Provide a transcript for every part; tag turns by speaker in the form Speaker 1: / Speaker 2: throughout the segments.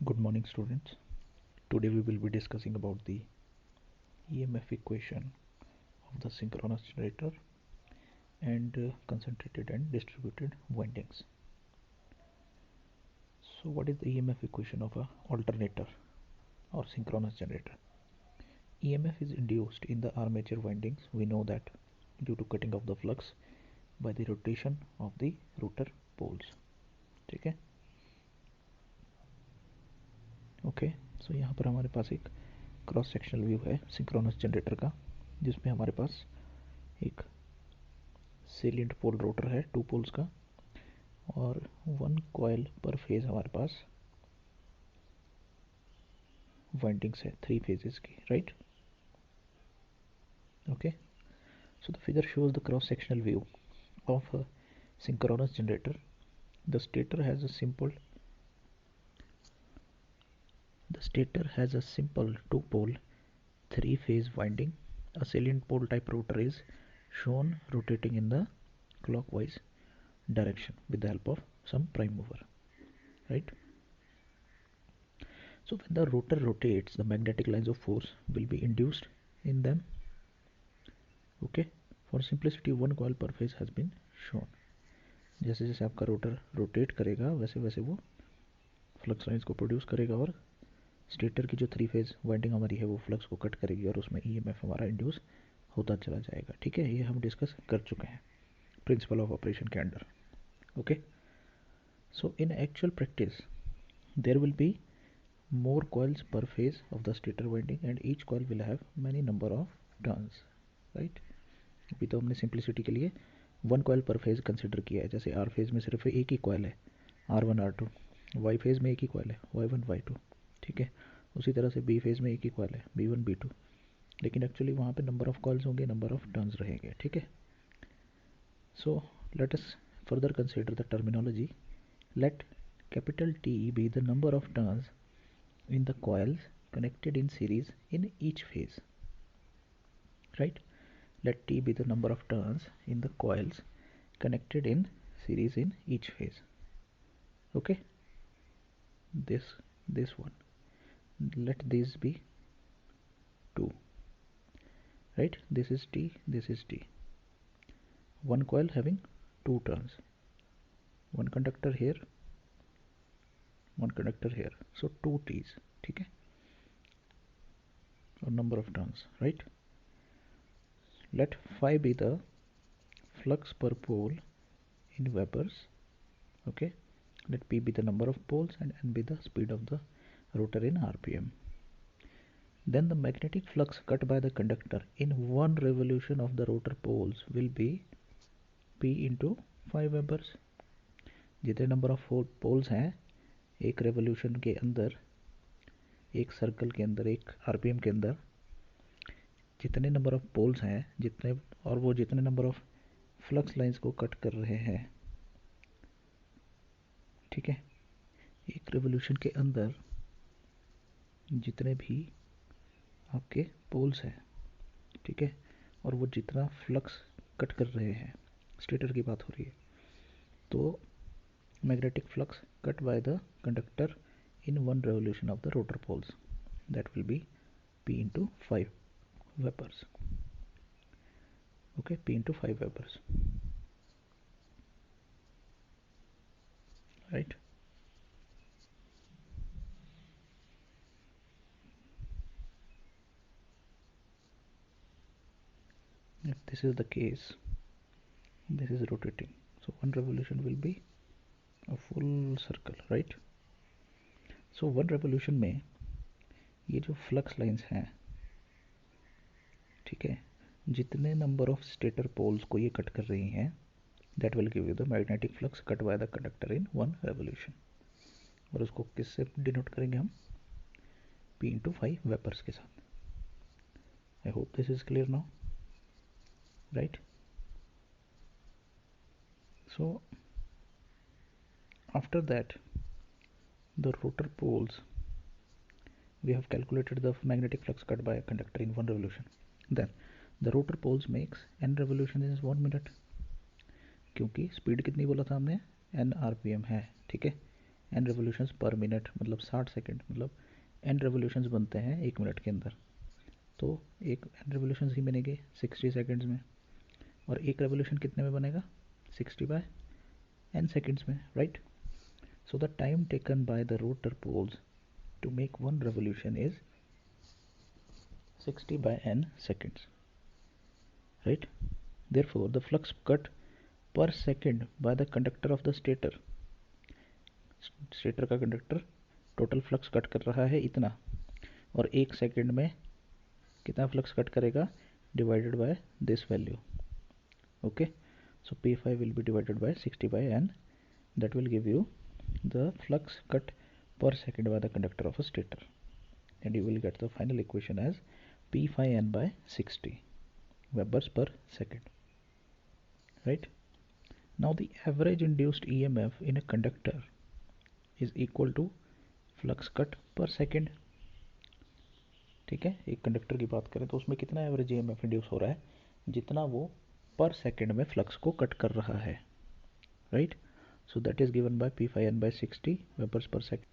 Speaker 1: Good morning, students. Today we will be discussing about the EMF equation of the synchronous generator and concentrated and distributed windings. So what is the EMF equation of a alternator or synchronous generator? EMF is induced in the armature windings. We know that due to cutting of the flux by the rotation of the rotor poles. ठीक है? Okay, सो यहाँ पर हमारे पास एक cross sectional view है synchronous generator का, जिसमें हमारे पास एक सेलिएंट पोल रोटर है 2 पोल्स का और 1 कॉइल पर फेज हमारे पास वाइंडिंग्स है 3 फेजेस की, right? Okay, so the figure shows the cross sectional view of a synchronous generator. The stator has a simple 2-pole 3-phase winding. A salient pole type rotor is shown rotating in the clockwise direction with the help of some prime mover, right? So when the rotor rotates, the magnetic lines of force will be induced in them. Okay, for simplicity 1 coil per phase has been shown. जैसे जैसे आपका rotor rotate करेगा वैसे वैसे वो flux lines को produce करेगा और स्टेटर की जो 3 फेज वाइंडिंग हमारी है वो फ्लक्स को कट करेगी और उसमें ईएमएफ हमारा इंड्यूस होता चला जाएगा. ठीक है, ये हम डिस्कस कर चुके हैं प्रिंसिपल ऑफ ऑपरेशन के under. Okay, so in actual practice there will be more coils per phase of the stator winding and each coil will have many number of turns, right? अभी तो हमने simplicity के लिए 1 coil per phase consider किया है. जैसे R phase में सिर्फ एक ही coil है R1 R2, वाई फेज में एक ही coil है Y1 Y2. ठीक है, उसी तरह से बी फेज में एक ही coil है B1 B2, लेकिन एक्चुअली वहाँ पे नंबर ऑफ कॉइल्स होंगे, नंबर ऑफ टर्न्स रहेंगे. ठीक है, so let us further consider the terminology. Let capital T be the number of turns in the coils connected in series in each phase, right? Let T be the number of turns in the coils connected in series in each phase. Okay, this one, let this be 2, right? This is T, this is T. One coil having 2 turns, one conductor here, one conductor here, so 2 T's. ठीक है, or number of turns, right? Let phi be the flux per pole in vapors. Okay, let P be the number of poles and N be the speed of the rotor in RPM. Then the magnetic flux cut by the conductor in one revolution of the rotor poles will be P into 5 webers. जितने number of poles हैं एक revolution के अंदर, एक circle के अंदर, एक RPM के अंदर, जितने नंबर ऑफ पोल्स हैं जितने, और वो जितने नंबर ऑफ फ्लक्स लाइंस को कट कर रहे हैं. ठीक है, एक रेवोल्यूशन के अंदर जितने भी आपके पोल्स हैं, ठीक है, और वो जितना फ्लक्स कट कर रहे हैं, स्टेटर की बात हो रही है, तो magnetic flux cut by the conductor in one revolution of the rotor poles, that will be P into 5 webers. Okay, P into 5 webers, right? If this is the case, this is rotating, so one revolution will be a full circle, right? So one revolution में ये जो flux lines हैं, ठीक है, जितने number of stator poles को ये cut कर रही हैं, that will give you the magnetic flux cut by the conductor in one revolution. और उसको किससे डिनोट करेंगे हम? P into 5 वेपर्स के साथ. I hope this is clear now, right? So after that, the rotor poles, we have calculated the magnetic flux cut by a conductor in one revolution. Then the rotor poles makes n revolution in 1 minute, क्योंकि speed कितनी बोला था हमने? n rpm है. ठीक है, n revolutions पर minute मतलब 60 सेकेंड, मतलब n रेवोल्यूशंस बनते हैं 1 मिनट के अंदर, तो एक n रेवोल्यूशंस ही बनेंगे 60 सेकेंड्स में, और एक रेवोल्यूशन कितने में बनेगा 60/n सेकेंड्स में, right. So the time taken by the rotor poles to make one revolution is 60/n seconds, right? Therefore, the flux cut per second by the conductor of the stator का conductor total flux cut कर रहा है इतना, और 1 second में कितना flux cut करेगा divided by this value, okay. So P5 will be divided by 60/n, that will give you the flux cut per second by the conductor of a stator, and you will get the final equation as P5n by 60 Webers per second, right? Now the average induced EMF in a conductor is equal to flux cut per second, ठीक है। एक conductor की बात करें तो उसमें कितना average EMF induce हो रहा है, जितना वो पर सेकेंड में फ्लक्स को कट कर रहा है, right. So that is given by P5n by 60 Webers per second,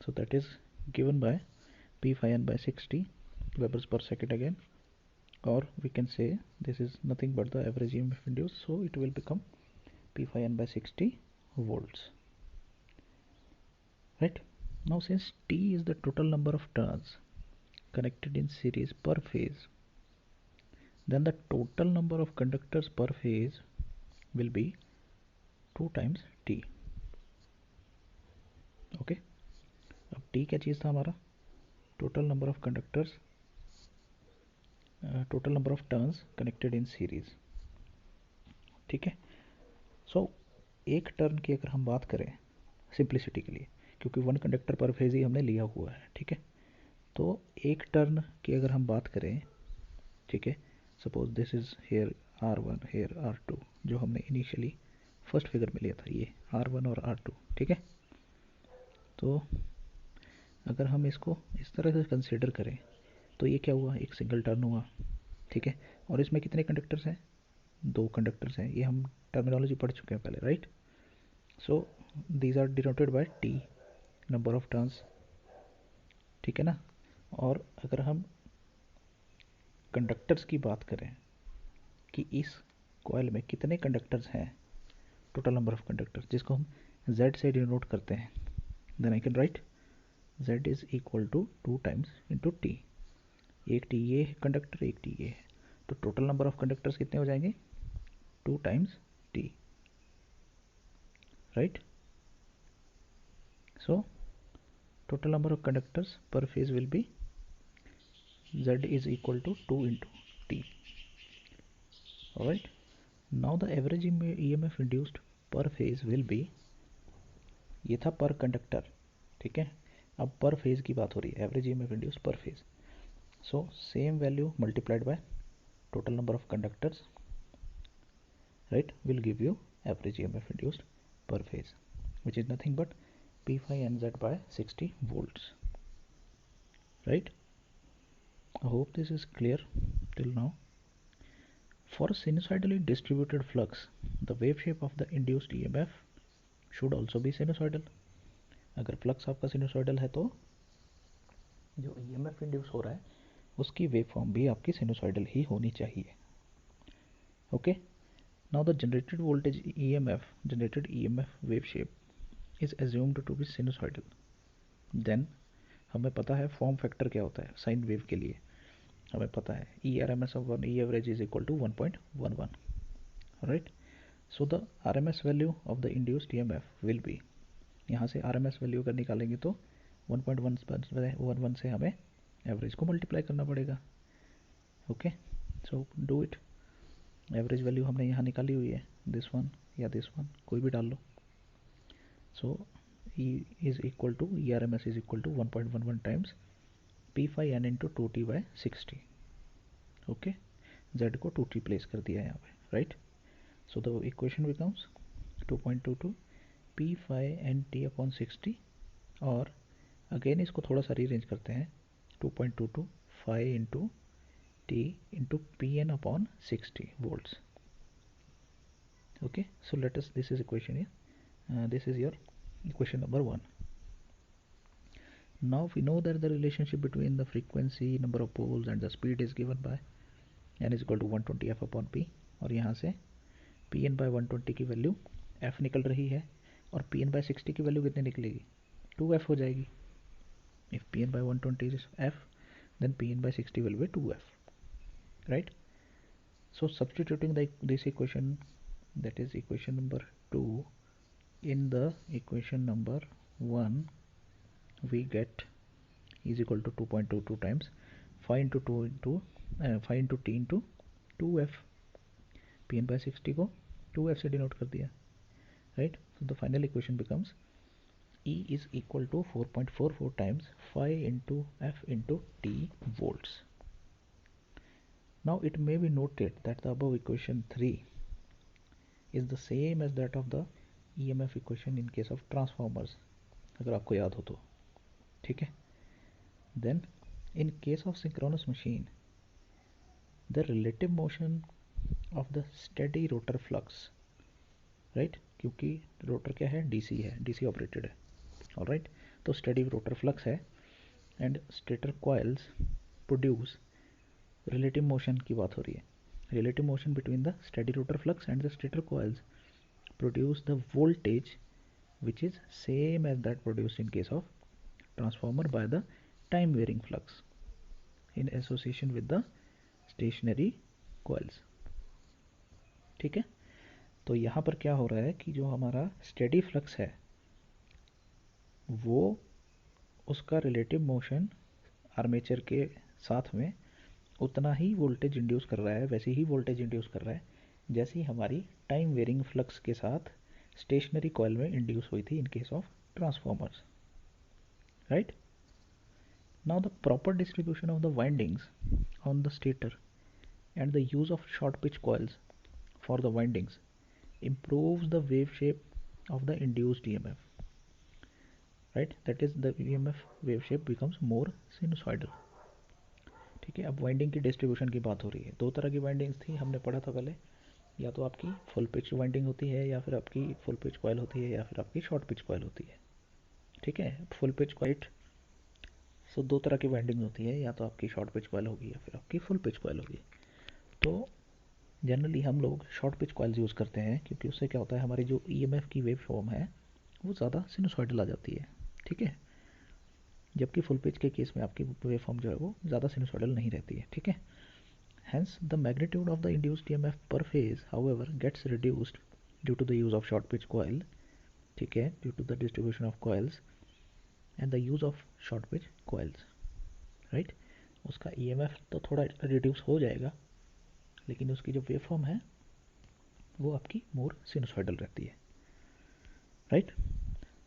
Speaker 1: so that is given by P5n by 60 Webers per second again, or we can say this is nothing but the average EMF induced, so it will become P5n by 60 volts, right. Now since T is the total number of turns connected in series per phase, then the total number of conductors per phase will be 2 times T, okay। अब T क्या चीज़ था हमारा, total number of conductors, total number of turns connected in series, ठीक है। सो एक turn की अगर हम बात करें सिंप्लिसिटी के लिए, क्योंकि 1 कंडक्टर पर फेज ही हमने लिया हुआ है, ठीक है, तो एक टर्न की अगर हम बात करें, ठीक है, suppose this is here R1 here R2, जो हमने इनिशियली फर्स्ट फिगर में लिया था, ये R1 और R2, ठीक है। तो अगर हम इसको इस तरह से कंसिडर करें तो ये क्या हुआ, एक सिंगल टर्न हुआ, ठीक है, और इसमें कितने कंडक्टर्स हैं, 2 कंडक्टर्स हैं, ये हम टर्मिनोलॉजी पढ़ चुके हैं पहले, right. So these are denoted by T number of turns, ठीक है ना। और अगर हम कंडक्टर्स की बात करें कि इस कॉइल में कितने कंडक्टर्स हैं, टोटल नंबर ऑफ कंडक्टर्स, जिसको हम Z से डिनोट करते हैं, then I can write Z is equal to 2 times into T, एक T ये है कंडक्टर, एक T ये है, तो टोटल नंबर ऑफ कंडक्टर्स कितने हो जाएंगे 2 times T, right. So total number of conductors per phase will be Z is equal to 2 into T, alright। Now the average EMF induced per phase will be, ये था पर conductor, ठीक है, अब पर फेज की बात हो रही है, एवरेज EMF induced पर phase, so same value multiplied by total number of conductors, right, will give you average EMF induced per phase, which is nothing but P5NZ by 60 volts, right. I hope this is clear till now. For sinusoidally distributed flux, the wave shape of the induced EMF should also be sinusoidal. अगर flux आपका sinusoidal है तो जो EMF induce हो रहा है उसकी wave form भी आपकी सिनुसॉइडल ही होनी चाहिए, okay. Now the generated voltage generated EMF wave shape is assumed to be sinusoidal, then हमें पता है फॉर्म फैक्टर क्या होता है साइन वेव के लिए, हमें पता है ERMS of 1 E average is equal to 1.11, right. So the RMS value of the induced EMF will be, यहाँ से RMS वैल्यू अगर निकालेंगे तो 1.11 से हमें एवरेज को मल्टीप्लाई करना पड़ेगा, okay. So do it, average value हमने यहाँ निकाली हुई है, दिस वन या दिस वन कोई भी डाल लो। So E is equal to ERMS is equal to 1.11 times P5N into 2T by 60, okay. Z को 2T प्लेस कर दिया है यहाँ पे, right. So the equation becomes 2.22 P5NT upon 60, और अगेन इसको थोड़ा सा रीअरेंज करते हैं, 2.22 5 into T into PN upon 60 volts, okay। So let us, this is equation here, this is your equation number 1, Now we know that the relationship between the frequency, number of poles and the speed is given by n is equal to 120 f upon p, और यहाँ से P N by 120 की value F निकल रही है, और P N by 60 की value कितनी निकलेगी, 2f हो जाएगी. If P N by 120 is f, then P N by 60 will be 2f, right? So substituting this equation, that is equation number 2, in the equation number 1, we get is equal to 2.22 times 5 into 2 into 5 into t into 2f. P N by 60 को 2f से denote कर दिया, right? So the final equation becomes E is equal to 4.44 times 5 into f into t volts. Now it may be noted that the above equation 3 is the same as that of the EMF equation in case of transformers, अगर आपको याद हो तो, ठीक है. Then in case of synchronous machine, the relative motion of the steady rotor flux, right? क्योंकि rotor क्या है, डीसी है, डीसी ऑपरेटेड है, ऑलराइट. तो स्टेडी रोटर फ्लक्स है and stator coils produce relative motion की बात हो रही है. Relative motion between the steady rotor flux and the stator coils produce the voltage which is same as that produced in case of transformer by the time varying flux in association with the stationary coils. ठीक है. तो यहाँ पर क्या हो रहा है कि जो हमारा स्टेडी फ्लक्स है वो उसका रिलेटिव मोशन आर्मेचर के साथ में उतना ही वोल्टेज इंड्यूस कर रहा है, वैसे ही वोल्टेज इंड्यूस कर रहा है जैसी हमारी टाइम वेरिंग फ्लक्स के साथ स्टेशनरी कॉइल में इंड्यूस हुई थी in case of transformers, right. Now the proper distribution of the windings on the stator and the use of short pitch coils for the windings improves the wave shape of the induced EMF, right? That is the EMF wave shape becomes more sinusoidal. ठीक है. अब winding की distribution की बात हो रही है. दो तरह की वाइंडिंग्स थी, हमने पढ़ा था पहले, या तो आपकी फुल पिच वाइंडिंग होती है या फिर आपकी फुल पिच कॉइल होती है या फिर आपकी शॉर्ट पिच कॉइल होती है. ठीक है. फुल पिच कॉइल, सो दो तरह की वाइंडिंग होती है, या तो आपकी शॉर्ट पिच कॉइल होगी या फिर आपकी फुल पिच कॉइल होगी. तो जनरली हम लोग शॉर्ट पिच कॉइल्स यूज़ करते हैं क्योंकि उससे क्या होता है, हमारी जो ईएमएफ की वेव फॉर्म है वो ज़्यादा सिनुसॉइडल आ जाती है. ठीक है. जबकि फुल पिच के केस में आपकी वेव फॉर्म जो है वो ज़्यादा सिनुसॉइडल नहीं रहती है. ठीक है. Hence the magnitude of the induced EMF per phase however gets reduced due to the use of short pitch coil. ठीक है. Due to the distribution of coils and the use of short pitch coils, right. उसका EMF तो थोड़ा reduce हो जाएगा, लेकिन उसकी जो वेव फॉर्म है वो आपकी मोर सिनुसॉइडल रहती है, right.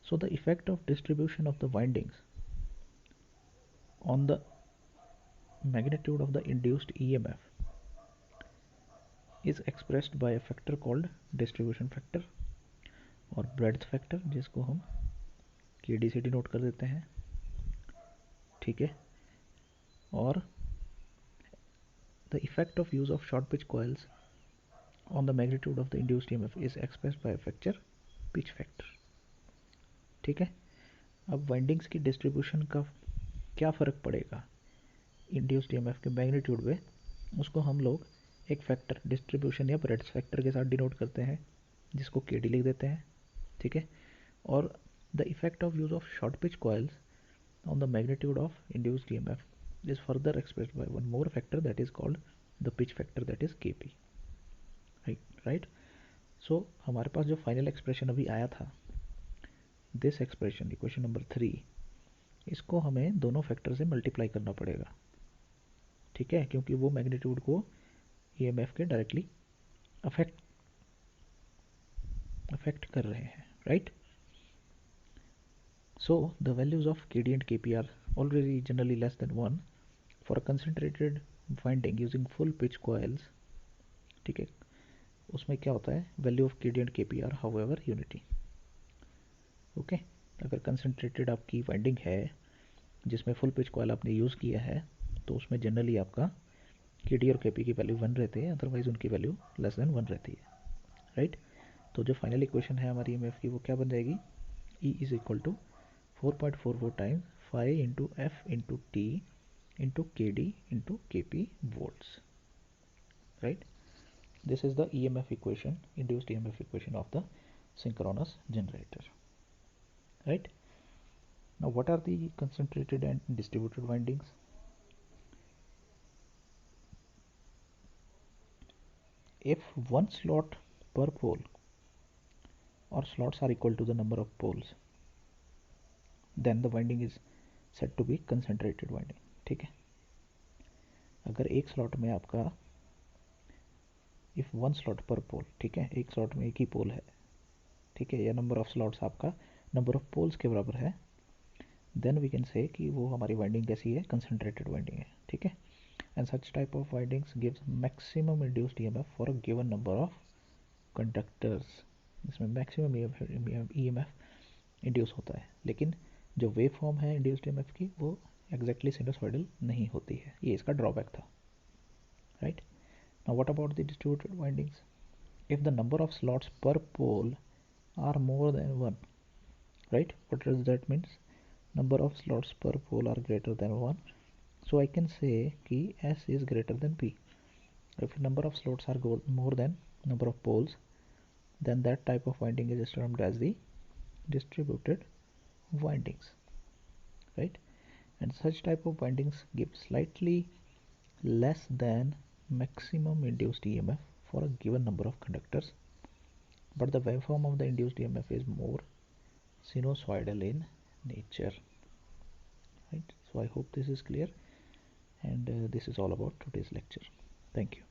Speaker 1: So the effect of distribution of the windings on the magnitude of the induced EMF is expressed by a factor called distribution factor और ब्रेड्थ फैक्टर, जिसको हम केडी से डिनोट कर देते हैं. ठीक है. और the effect of use of short pitch coils on the magnitude of the induced EMF is expressed by a factor pitch factor. ठीक है. अब वाइंडिंग्स की डिस्ट्रीब्यूशन का क्या फ़र्क पड़ेगा इंड्यूस्ड ईएमएफ के मैग्नीट्यूड पे, उसको हम लोग एक फैक्टर डिस्ट्रीब्यूशन या ब्रेड्थ फैक्टर के साथ डिनोट करते हैं, जिसको केडी लिख देते हैं. ठीक है. और the effect of use of short pitch coils on the magnitude of induced EMF is further expressed by one more factor that is called the pitch factor, that is KP, right. So हमारे पास जो final expression अभी आया था, this expression equation number 3, इसको हमें दोनों factor से मल्टीप्लाई करना पड़ेगा. ठीक है. क्योंकि वो मैग्नीट्यूड को ईएमएफ के डायरेक्टली अफेक्ट कर रहे हैं, right. So the values of KD and KP are already generally less than 1 for a concentrated winding using full pitch coils. ठीक है. उसमें क्या होता है, value of KD and KP are however unity. Okay. अगर कंसंट्रेटेड आपकी winding है जिसमें फुल पिच कॉइल आपने यूज़ किया है, तो उसमें जनरली आपका केडी और केपी की वैल्यू 1 रहती है, अदरवाइज उनकी वैल्यू लेस देन 1 रहती है, राइट. तो जो फाइनल इक्वेशन है हमारी ईएमएफ की वो क्या बन जाएगी, E is equal to 4.44 times phi into F into T into Kd into Kp volts, right? This is the EMF equation, induced EMF equation of the synchronous generator, right? Now what are the concentrated and distributed windings? If one slot per pole or slots are equal to the number of poles, then the winding is said to be concentrated winding, ठीक है? अगर एक slot में आपका if one slot पर पोल, ठीक है, एक स्लॉट में एक ही पोल है, ठीक है, या नंबर ऑफ स्लॉट्स आपका नंबर ऑफ पोल्स के बराबर है, देन वी कैन से कि वो हमारी वाइंडिंग कैसी है, कंसंट्रेटेड वाइंडिंग है, ठीक है. And such type of windings gives maximum induced EMF for a given number of conductors. इसमें मैक्सिमम ईएमएफ इंड्यूस होता है, लेकिन जो वेव फॉर्म है इंड्यूस्ड ईएमएफ की वो एग्जैक्टली सिनुसॉइडल नहीं होती है. ये इसका ड्रॉबैक था, right. Now what about the distributed windings? If the number of slots per pole are more than one, right? What does that means? Number of slots per pole are greater than one. So I can say कि S is greater than P. If number of slots are more than number of poles, then that type of winding is termed as the distributed windings, right? And such type of windings give slightly less than maximum induced EMF for a given number of conductors, but the waveform of the induced EMF is more sinusoidal in nature, right? So I hope this is clear, and this is all about today's lecture. Thank you.